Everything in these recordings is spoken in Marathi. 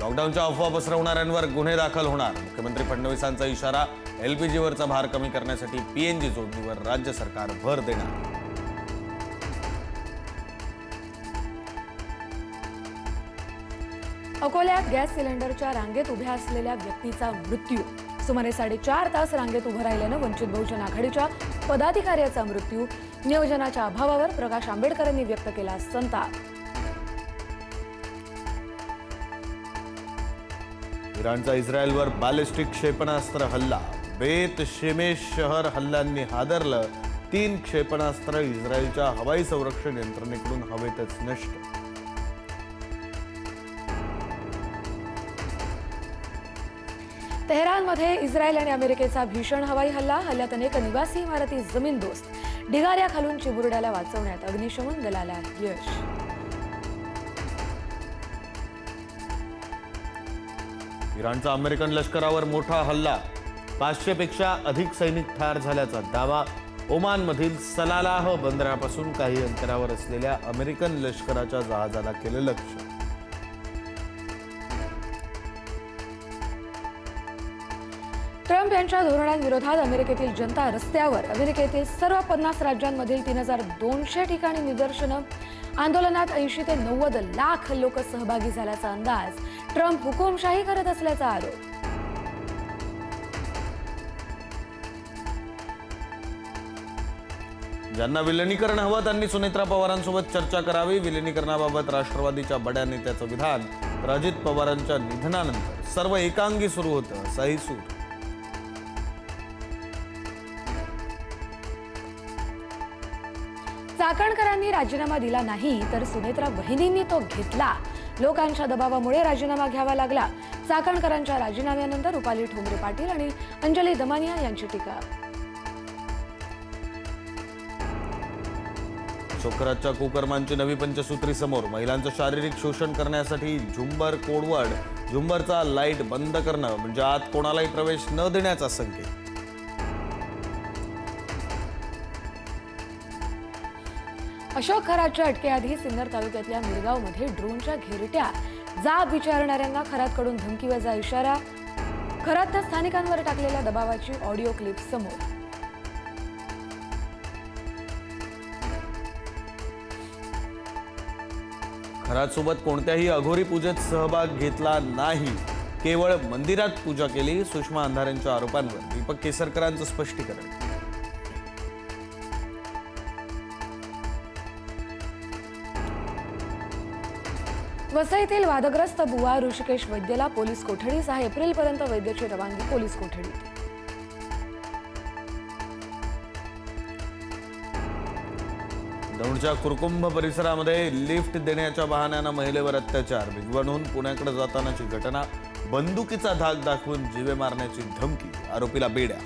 लॉकडाऊनच्या अफवा पसरवणाऱ्यांवर गुन्हे दाखल होणार. मुख्यमंत्री फडणवीसांचा इशारा. एलपीजीवरचा भार कमी करण्यासाठी पीएनजी जोडणीवर राज्य सरकार भर देणार. अकोल्यात गॅस सिलेंडरच्या रांगेत उभ्या असलेल्या व्यक्तीचा मृत्यू. सुमारे 4.5 तास रांगेत उभं राहिल्यानं वंचित बहुजन आघाडीच्या पदाधिकाऱ्याचा मृत्यू. नियोजनाच्या अभावावर प्रकाश आंबेडकरांनी व्यक्त केला संताप. इराणचा इस्रायलवर बॅलिस्टिक क्षेपणास्त्र हल्ला. बेत शेमेश शहर हल्ल्यांनी हादरलं. 3 क्षेपणास्त्र इस्रायलच्या हवाई संरक्षण यंत्रणेकडून हवेतच नष्ट. तेहरानमध्ये इस्रायल आणि अमेरिकेचा भीषण हवाई हल्ला. हल्ल्यात अनेक निवासी इमारती जमीनदोस्त. ढिगाऱ्याखालून चिमुरड्याला वाचवण्यात अग्निशमन दलाला यश. इराणचा अमेरिकन लष्करावर मोठा हल्ला. 500 पेक्षा अधिक सैनिक ठार झाल्याचा दावा. ओमानमधील सलालाह बंदरापासून काही अंतरावर असलेल्या अमेरिकन लष्कराच्या जहाजाला केलं लक्ष्य. ट्रम्प यांच्या धोरणांविरोधात अमेरिकेतील जनता रस्त्यावर. अमेरिकेतील सर्व 50 राज्यांमधील 3200 ठिकाणी निदर्शनं. आंदोलनात 80 ते 90 लाख लोक सहभागी झाल्याचा अंदाज. ट्रम्प हुकुमशाही करत असल्याचा आरोप. ज्यांना विलिनीकरण हवं त्यांनी सुनेत्रा पवारांसोबत चर्चा करावी. विलिनीकरणाबाबत राष्ट्रवादीच्या बड्या नेत्याचं विधान. तर अजित पवारांच्या निधनानंतर सर्व एकांगी सुरू होतं असाही सूर. चाकणकरांनी राजीनामा दिला नाही तर सुनेत्रा वहिनींनी तो घेतला. लोकांच्या दबावामुळे राजीनामा घ्यावा लागला. चाकणकरांच्या राजीनाम्यानंतर रुपाली ठोंबरे पाटील आणि अंजली दमानिया यांची टीका. शोकराच्या कुकर्मांची नवी पंचसूत्री समोर. महिलांचं शारीरिक शोषण करण्यासाठी झुंबर कोडवड. झुंबरचा लाईट बंद करणं म्हणजे आत कोणालाही प्रवेश न देण्याचा संकेत. अशोक खरातच्या अटकेआधी सिन्नर तालुक्यातल्या मिरगावमध्ये ड्रोनच्या घेरट्या. जाब विचारणाऱ्यांना खरातकडून धमकीवजा इशारा. खरातनं स्थानिकांवर टाकलेल्या दबावाची ऑडिओ क्लिप समोर. खरातसोबत कोणत्याही अघोरी पूजेत सहभाग घेतला नाही. केवळ मंदिरात पूजा केली. सुषमा अंधारेंच्या आरोपांवर दीपक केसरकरांचं स्पष्टीकरण. वसईतील वादग्रस्त बुवा ऋषिकेश वैद्यला पोलीस कोठडी. 6 एप्रिलपर्यंत वैद्यची रवानगी पोलीस कोठडीत. दौंडच्या कुरकुंभ परिसरामध्ये लिफ्ट देण्याच्या बहाण्यानं महिलेवर अत्याचार. भिगवणहून पुण्याकडे जातानाची घटना. बंदुकीचा धाक दाखवून जीवे मारण्याची धमकी. आरोपीला बेड्या.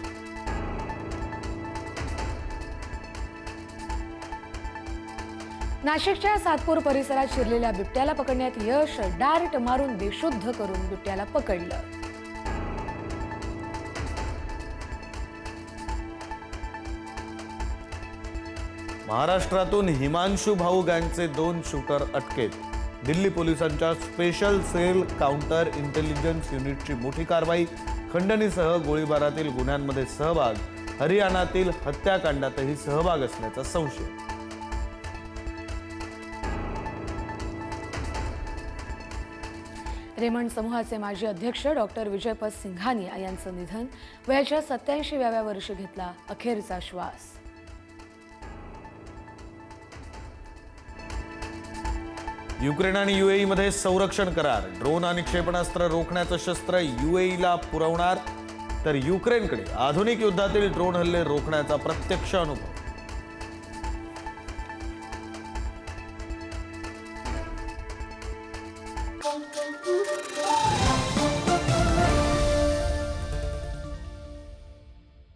नाशिकच्या सातपूर परिसरात शिरलेल्या बिबट्याला पकडण्यात यश. डार्ट मारून बेशुद्ध करून बिबट्याला पकडलं. महाराष्ट्रातून हिमांशू भाऊ गँगचे 2 शूटर अटकेत. दिल्ली पोलिसांच्या स्पेशल सेल काउंटर इंटेलिजन्स युनिटची मोठी कारवाई. खंडणीसह गोळीबारातील गुन्ह्यांमध्ये सहभाग. हरियाणातील हत्याकांडातही सहभाग असल्याचा संशय. रेमंड समूहाचे माजी अध्यक्ष डॉक्टर विजयपद सिंघानिया यांचं निधन. वयाच्या 87व्या वर्षी घेतला अखेरचा श्वास. युक्रेन आणि यूएईमध्ये संरक्षण करार. ड्रोन आणि क्षेपणास्त्र रोखण्याचं शस्त्र यूएईला पुरवणार. तर युक्रेनकडे आधुनिक युद्धातील ड्रोन हल्ले रोखण्याचा प्रत्यक्ष अनुभव.